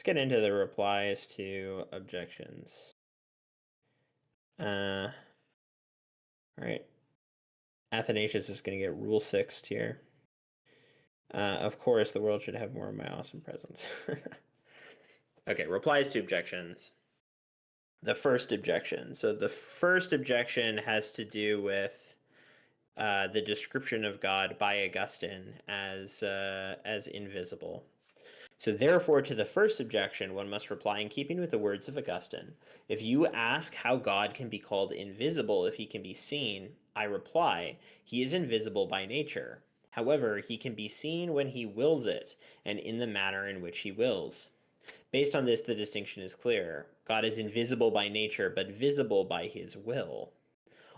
get into the replies to objections. All right. Athanasius is going to get rule 6 here. Of course, the world should have more of my awesome presence. Okay, replies to objections. The first objection. So the first objection has to do with the description of God by Augustine as invisible. So therefore, to the first objection, one must reply in keeping with the words of Augustine. If you ask how God can be called invisible if he can be seen, I reply, he is invisible by nature. However, he can be seen when he wills it, and in the manner in which he wills. Based on this, the distinction is clear. God is invisible by nature, but visible by his will.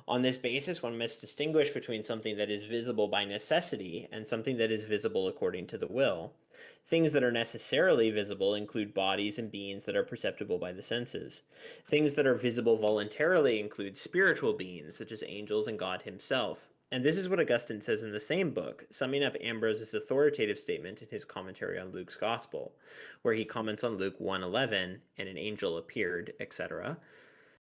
On this basis, one must distinguish between something that is visible by necessity and something that is visible according to the will. Things that are necessarily visible include bodies and beings that are perceptible by the senses. Things that are visible voluntarily include spiritual beings, such as angels and God himself. And this is what Augustine says in the same book, summing up Ambrose's authoritative statement in his commentary on Luke's Gospel, where he comments on Luke 1:11, and an angel appeared, etc.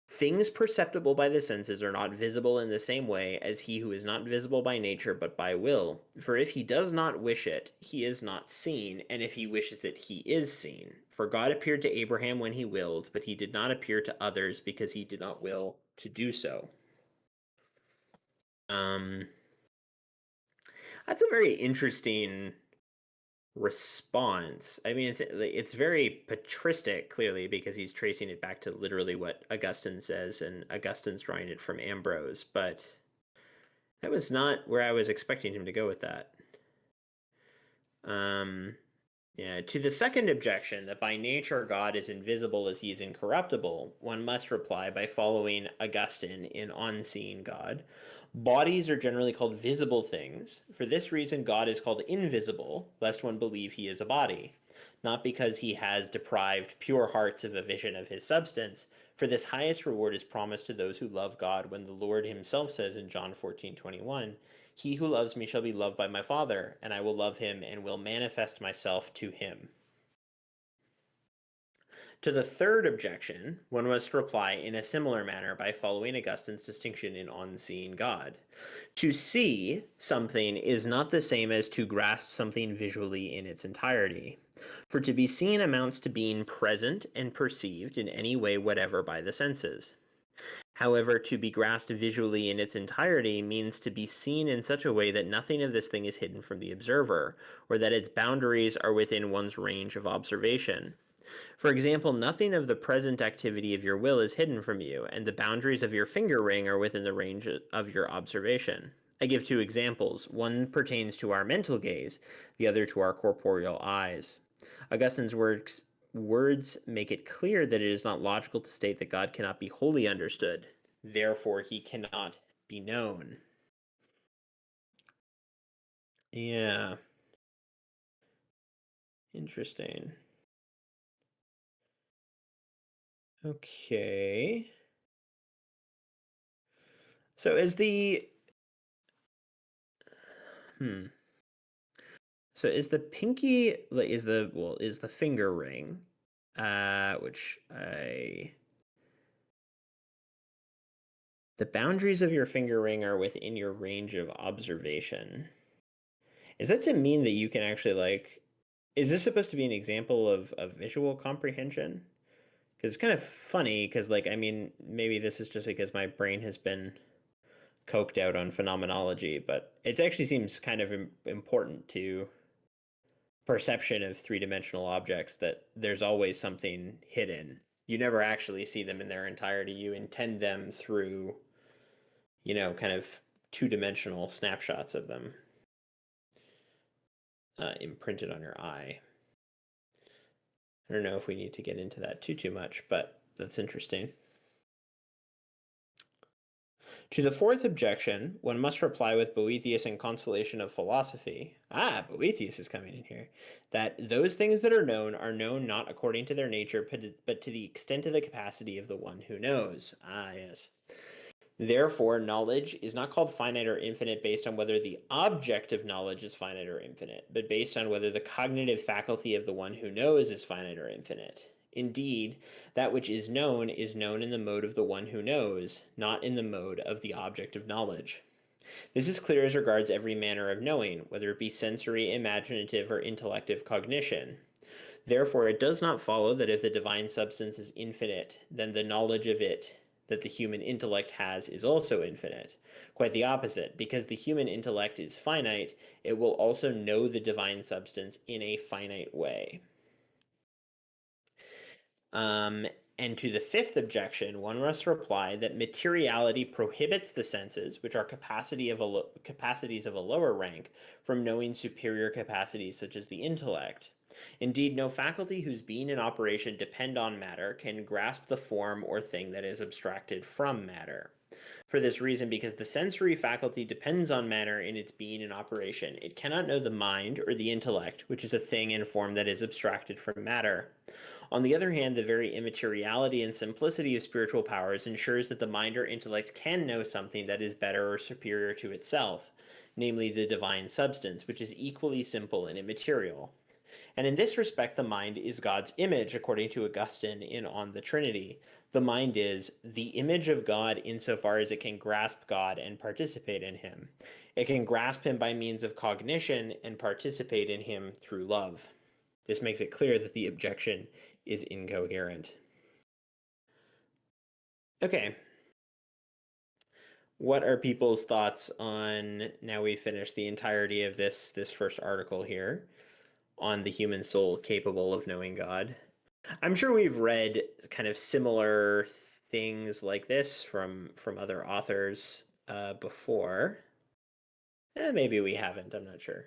Things perceptible by the senses are not visible in the same way as he who is not visible by nature but by will. For if he does not wish it, he is not seen, and if he wishes it, he is seen. For God appeared to Abraham when he willed, but he did not appear to others because he did not will to do so. That's a very interesting response. I mean, it's very patristic, clearly, because he's tracing it back to literally what Augustine says, and Augustine's drawing it from Ambrose, but that was not where I was expecting him to go with that. Yeah, to the second objection, that by nature God is invisible as he is incorruptible, one must reply by following Augustine in On Seeing God. Bodies are generally called visible things. For this reason, God is called invisible, lest one believe he is a body. Not because he has deprived pure hearts of a vision of his substance, for this highest reward is promised to those who love God, when the Lord himself says in John 14:21, he who loves me shall be loved by my Father, and I will love him and will manifest myself to him. To the third objection, one must reply in a similar manner by following Augustine's distinction in On Seeing God. To see something is not the same as to grasp something visually in its entirety. For to be seen amounts to being present and perceived in any way whatever by the senses. However, to be grasped visually in its entirety means to be seen in such a way that nothing of this thing is hidden from the observer, or that its boundaries are within one's range of observation. For example, nothing of the present activity of your will is hidden from you, and the boundaries of your finger ring are within the range of your observation. I give two examples. One pertains to our mental gaze, the other to our corporeal eyes. Augustine's words make it clear that it is not logical to state that God cannot be wholly understood. Therefore, he cannot be known. Yeah. Interesting. Okay. So is the So is the pinky like is the finger ring, which the boundaries of your finger ring are within your range of observation. Is that to mean that you can actually is this supposed to be an example of visual comprehension? Because it's kind of funny because I mean maybe this is just because my brain has been coked out on phenomenology, but it actually seems kind of important to perception of three-dimensional objects that there's always something hidden. You never actually see them in their entirety. You intend them through, kind of two-dimensional snapshots of them imprinted on your eye. I don't know if we need to get into that too much, but that's interesting. To the fourth objection, one must reply with Boethius and Consolation of Philosophy. Boethius is coming in here. That those things that are known not according to their nature, but to the extent of the capacity of the one who knows. Yes. Therefore, knowledge is not called finite or infinite based on whether the object of knowledge is finite or infinite, but based on whether the cognitive faculty of the one who knows is finite or infinite. Indeed, that which is known in the mode of the one who knows, not in the mode of the object of knowledge. This is clear as regards every manner of knowing, whether it be sensory, imaginative, or intellective cognition. Therefore, it does not follow that if the divine substance is infinite, then the knowledge of it that the human intellect has is also infinite. Quite the opposite. Because the human intellect is finite, it will also know the divine substance in a finite way. And to the fifth objection, one must reply that materiality prohibits the senses, which are capacities of a lower rank, from knowing superior capacities such as the intellect. Indeed, no faculty whose being and operation depend on matter can grasp the form or thing that is abstracted from matter. For this reason, because the sensory faculty depends on matter in its being and operation, it cannot know the mind or the intellect, which is a thing and form that is abstracted from matter. On the other hand, the very immateriality and simplicity of spiritual powers ensures that the mind or intellect can know something that is better or superior to itself, namely the divine substance, which is equally simple and immaterial. And in this respect, the mind is God's image, according to Augustine in On the Trinity. The mind is the image of God insofar as it can grasp God and participate in him. It can grasp him by means of cognition and participate in him through love. This makes it clear that the objection is incoherent. Okay. What are people's thoughts on, now we've finished the entirety of this first article here, on the human soul capable of knowing God? I'm sure we've read kind of similar things like this from other authors before. Maybe we haven't, I'm not sure.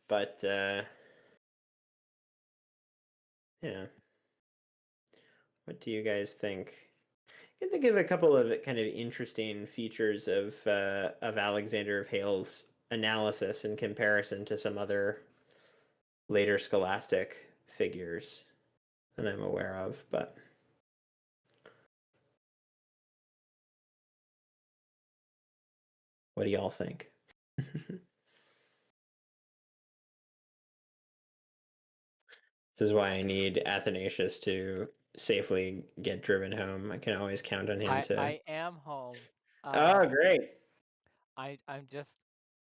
But yeah. What do you guys think? I can think of a couple of kind of interesting features of Alexander of Hale's analysis in comparison to some other later scholastic figures that I'm aware of, but what do y'all think? This is why I need Athanasius to safely get driven home. I can always count on him to. I am home. Oh, Um, great. I'm just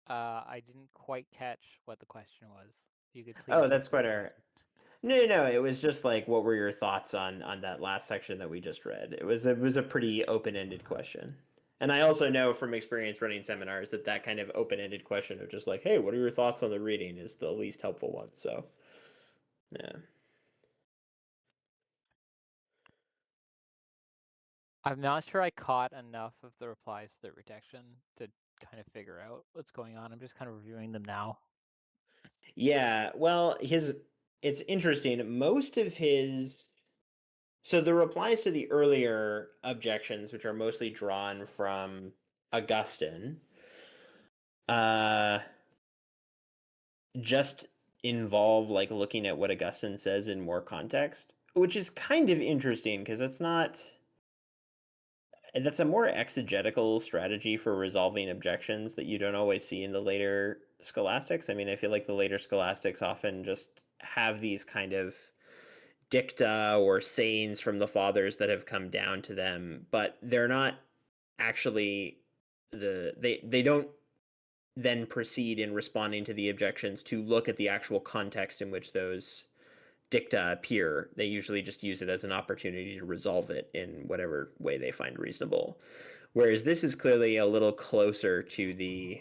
I didn't quite catch what the question was. If you could Oh, please that's repeat quite all that. right. No, no, it was just like, what were your thoughts on that last section that we just read? It was a pretty open-ended question. And I also know from experience running seminars that that kind of open-ended question of just like, hey, what are your thoughts on the reading is the least helpful one. So, yeah. I'm not sure I caught enough of the replies to the rejection to kind of figure out what's going on. I'm just kind of reviewing them now. Yeah, well, it's interesting. Most of his So the replies to the earlier objections, which are mostly drawn from Augustine, uh, just involve like looking at what Augustine says in more context, which is kind of interesting because that's a more exegetical strategy for resolving objections that you don't always see in the later scholastics. I mean, I feel like the later scholastics often just have these kind of dicta or sayings from the fathers that have come down to them, but they're not actually they don't then proceed in responding to the objections to look at the actual context in which those dicta appear. They usually just use it as an opportunity to resolve it in whatever way they find reasonable. Whereas this is clearly a little closer to the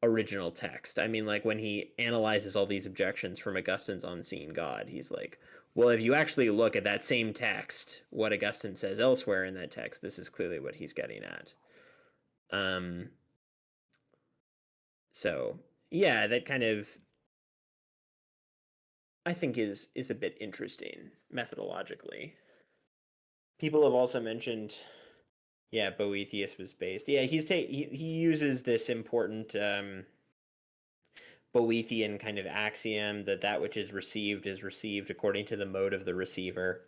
original text. I mean, like when he analyzes all these objections from Augustine's on seeing God, he's like, well, if you actually look at that same text, what Augustine says elsewhere in that text, this is clearly what he's getting at. Um, so yeah, that kind of I think is a bit interesting methodologically. People have also mentioned, yeah, Boethius was based. Yeah, he uses this important Boethian kind of axiom that that which is received according to the mode of the receiver.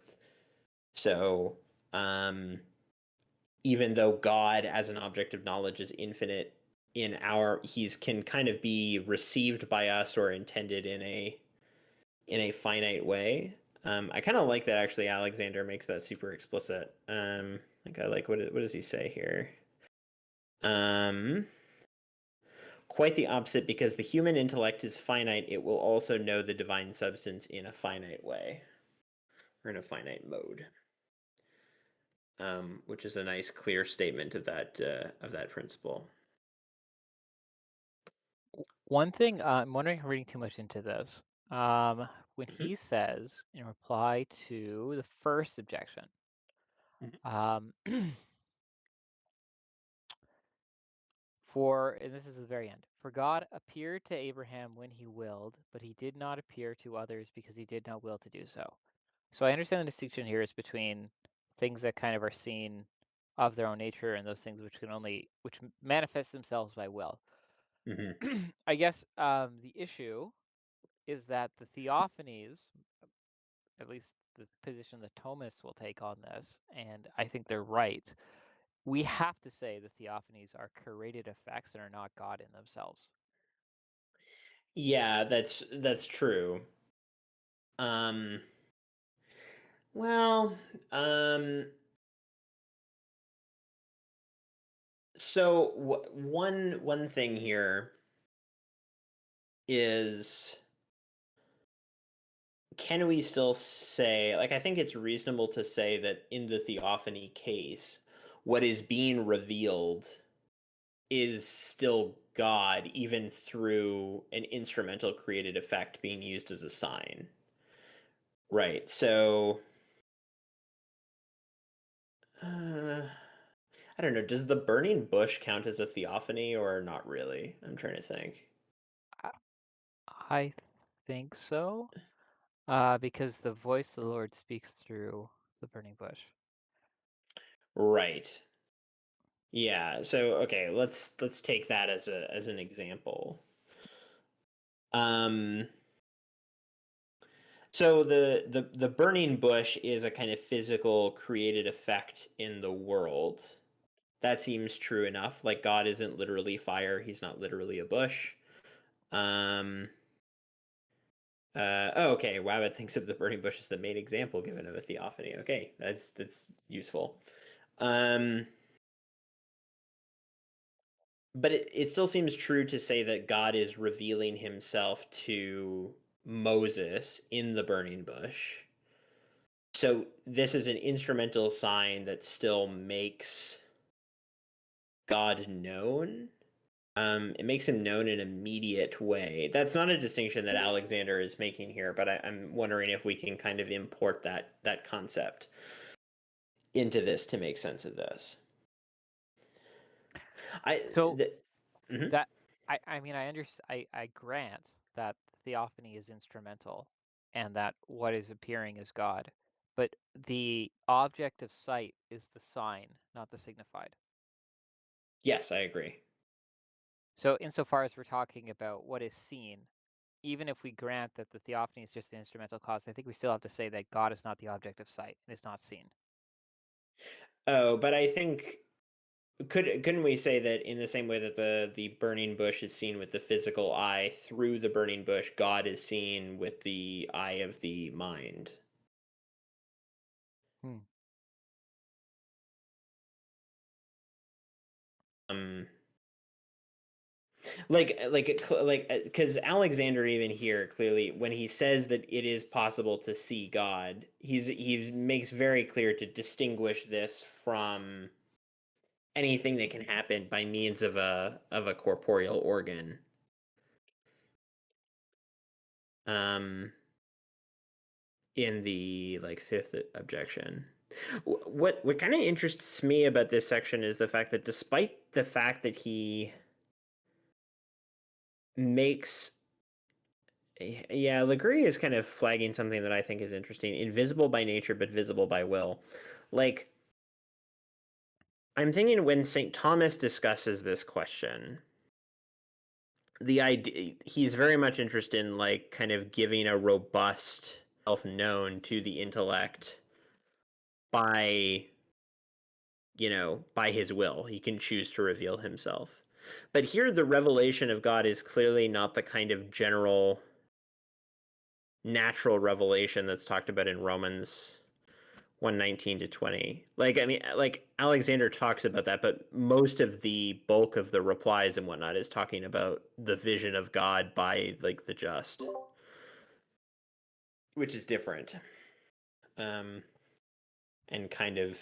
So, um, even though God as an object of knowledge is infinite, he's can kind of be received by us or intended in a finite way. I kind of like that actually. Alexander makes that super explicit. Like I like what does he say here? Um, Quite the opposite, because the human intellect is finite. It will also know the divine substance in a finite way or in a finite mode. Which is a nice, clear statement of that principle. One thing, I'm wondering if I'm reading too much into this. When Mm-hmm. he says, in reply to the first objection, Mm-hmm. um, and this is the very end, for God appeared to Abraham when he willed, but he did not appear to others because he did not will to do so. So I understand the distinction here is between things that kind of are seen of their own nature and those things which manifest themselves by will. Mm-hmm. I guess the issue is that the theophanies, at least the position the Thomists will take on this, and I think they're right, we have to say the theophanies are curated effects and are not God in themselves. Yeah, that's true. Um, well, so one thing here is, can we still say, like, I think it's reasonable to say that in the theophany case, what is being revealed is still God, even through an instrumental created effect being used as a sign. Right. So, uh, I don't know. Does the burning bush count as a theophany or not really? I'm trying to think. I, I think so, because the voice of the Lord speaks through the burning bush. Right. Yeah. So, okay, let's take that as an example. Um, so the burning bush is a kind of physical created effect in the world. That seems true enough. Like God isn't literally fire, he's not literally a bush. Um oh, okay. Wabbit thinks of the burning bush as the main example given of a theophany. Okay, that's useful. Um but it still seems true to say that God is revealing himself to Moses in the burning bush. So this is an instrumental sign that still makes God known. It makes him known in an immediate way. That's not a distinction that Alexander is making here, but I'm wondering if we can kind of import that concept into this to make sense of this. So Mhm. that I mean I grant that theophany is instrumental and that what is appearing is God, but the object of sight is the sign, not the signified. Yes, I agree. So insofar as we're talking about what is seen, even if we grant that the theophany is just an instrumental cause, I think we still have to say that God is not the object of sight and is not seen. Oh, but I think couldn't we say that in the same way that the burning bush is seen with the physical eye, through the burning bush, God is seen with the eye of the mind? Hmm. Um, like because Alexander even here clearly, when he says that it is possible to see God, he makes very clear to distinguish this from anything that can happen by means of a corporeal organ. Um, in the like fifth objection. What kind of interests me about this section is the fact that despite the fact that he makes, yeah, Legree is kind of flagging something that I think is interesting. Invisible by nature, but visible by will. Like, I'm thinking when St. Thomas discusses this question, the idea he's very much interested in like kind of giving a robust self known to the intellect by by his will. He can choose to reveal himself. But here, the revelation of God is clearly not the kind of general natural revelation that's talked about in Romans 1:19 to 20. Like Alexander talks about that, but most of the bulk of the replies and whatnot is talking about the vision of God by like the just, which is different. And kind of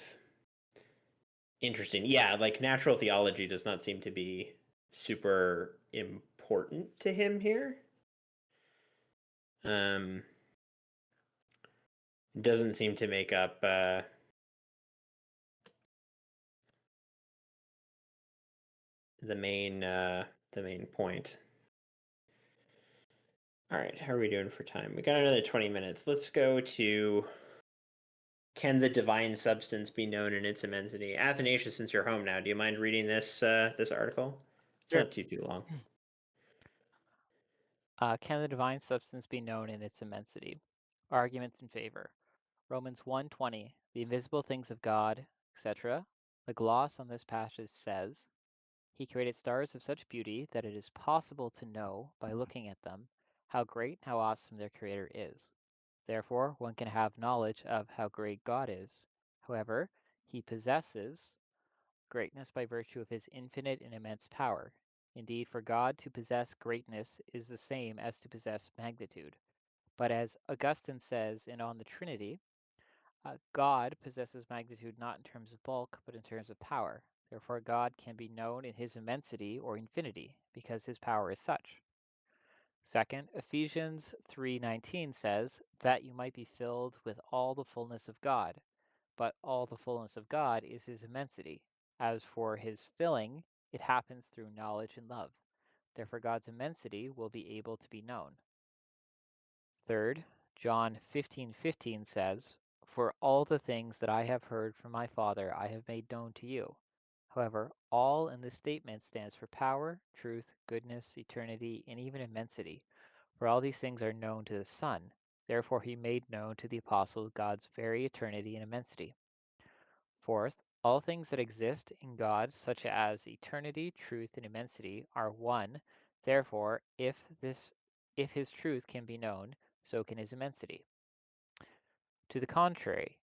interesting. Yeah, like natural theology does not seem to be super important to him here. Um, doesn't seem to make up the main point. All right, how are we doing for time? We got another 20 minutes. Let's go to can the divine substance be known in its immensity? Athanasius, since you're home now, do you mind reading this article? It's Sure. not too long. Can the divine substance be known in its immensity? Arguments in favor. Romans 1:20, the invisible things of God, etc. The gloss on this passage says, He created stars of such beauty that it is possible to know, by looking at them, how great and how awesome their creator is. Therefore, one can have knowledge of how great God is. However, he possesses greatness by virtue of his infinite and immense power. Indeed, for God to possess greatness is the same as to possess magnitude. But as Augustine says in On the Trinity, God possesses magnitude not in terms of bulk, but in terms of power. Therefore, God can be known in his immensity or infinity, because his power is such. Second, Ephesians 3:19 says, that you might be filled with all the fullness of God. But all the fullness of God is his immensity. As for his filling, it happens through knowledge and love. Therefore, God's immensity will be able to be known. Third, John 15:15 says, For all the things that I have heard from my Father I have made known to you. However, all in this statement stands for power, truth, goodness, eternity, and even immensity. For all these things are known to the Son. Therefore, he made known to the apostles God's very eternity and immensity. Fourth, all things that exist in God, such as eternity, truth, and immensity, are one. Therefore, if his truth can be known, so can his immensity. To the contrary,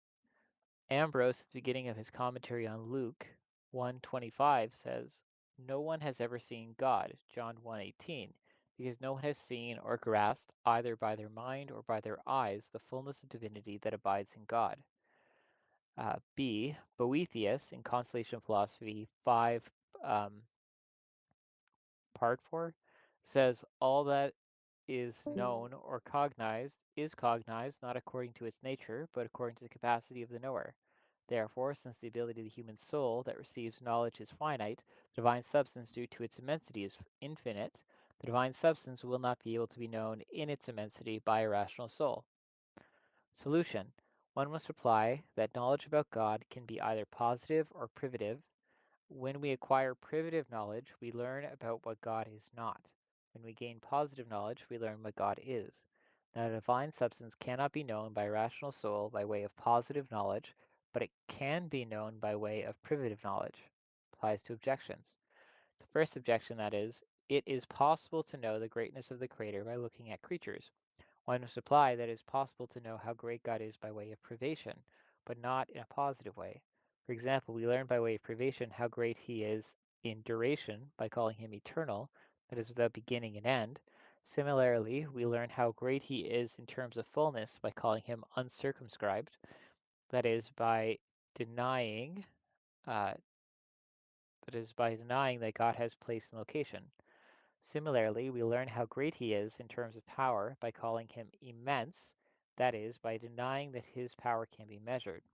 Ambrose, at the beginning of his commentary on Luke 1:25, says, No one has ever seen God, John 1:18, because no one has seen or grasped, either by their mind or by their eyes, the fullness of divinity that abides in God. B. Boethius, in Constellation Philosophy 5, Part 4, says, All that is known or cognized is cognized not according to its nature, but according to the capacity of the knower. Therefore, since the ability of the human soul that receives knowledge is finite, the divine substance, due to its immensity, is infinite. The divine substance will not be able to be known in its immensity by a rational soul. Solution. One must reply that knowledge about God can be either positive or privative. When we acquire privative knowledge, we learn about what God is not. When we gain positive knowledge, we learn what God is. Now, the divine substance cannot be known by a rational soul by way of positive knowledge, but it can be known by way of privative knowledge. Applies to objections. The first objection, that is, it is possible to know the greatness of the Creator by looking at creatures. One must reply that it is possible to know how great God is by way of privation, but not in a positive way. For example, we learn by way of privation how great he is in duration by calling him eternal, that is, without beginning and end. Similarly, we learn how great he is in terms of fullness by calling him uncircumscribed, that is, by denying uh, that God has place and location. Similarly, we learn how great he is in terms of power by calling him immense, that is, by denying that his power can be measured.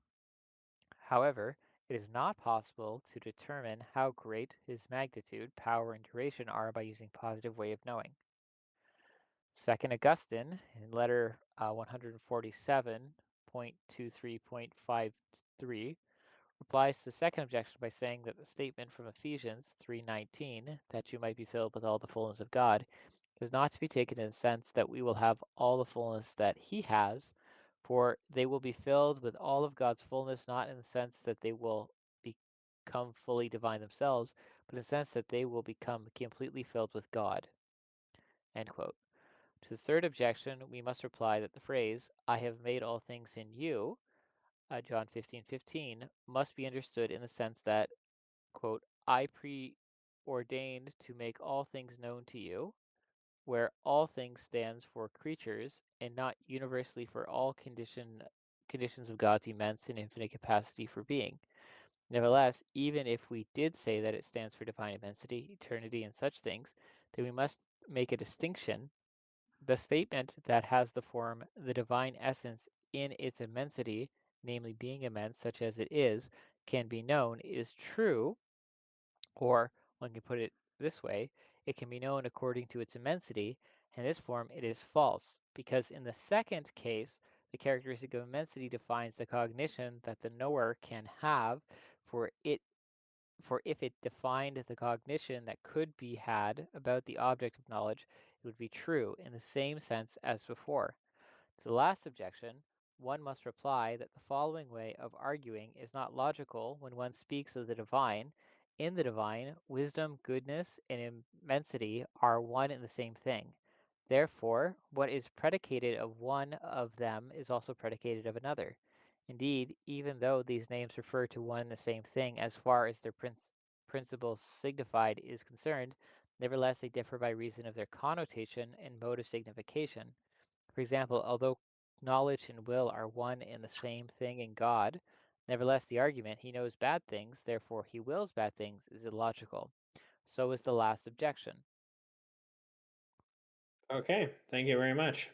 However, it is not possible to determine how great his magnitude, power, and duration are by using positive way of knowing. Second, Augustine, in letter 147.23.53, replies to the second objection by saying that the statement from Ephesians 3:19, that you might be filled with all the fullness of God, is not to be taken in the sense that we will have all the fullness that he has, for they will be filled with all of God's fullness, not in the sense that they will be become fully divine themselves, but in the sense that they will become completely filled with God. End quote. To the third objection, we must reply that the phrase, I have made all things in you, John 15:15, must be understood in the sense that, quote, I preordained to make all things known to you, where all things stands for creatures and not universally for all conditions of God's immense and infinite capacity for being. Nevertheless, even if we did say that it stands for divine immensity, eternity, and such things, then we must make a distinction. The statement that has the form the divine essence in its immensity, namely being immense such as it is, can be known, is true, or one can put it this way, it can be known according to its immensity. In this form, it is false, because in the second case, the characteristic of immensity defines the cognition that the knower can have, for it for if it defined the cognition that could be had about the object of knowledge, it would be true in the same sense as before. To the last objection, one must reply that the following way of arguing is not logical when one speaks of the divine. In the divine, wisdom, goodness, and immensity are one and the same thing. Therefore, what is predicated of one of them is also predicated of another. Indeed, even though these names refer to one and the same thing as far as their principle signified is concerned, nevertheless they differ by reason of their connotation and mode of signification. For example, although knowledge and will are one and the same thing in God, nevertheless the argument, he knows bad things, therefore he wills bad things, is illogical. So is the last objection. Okay, thank you very much.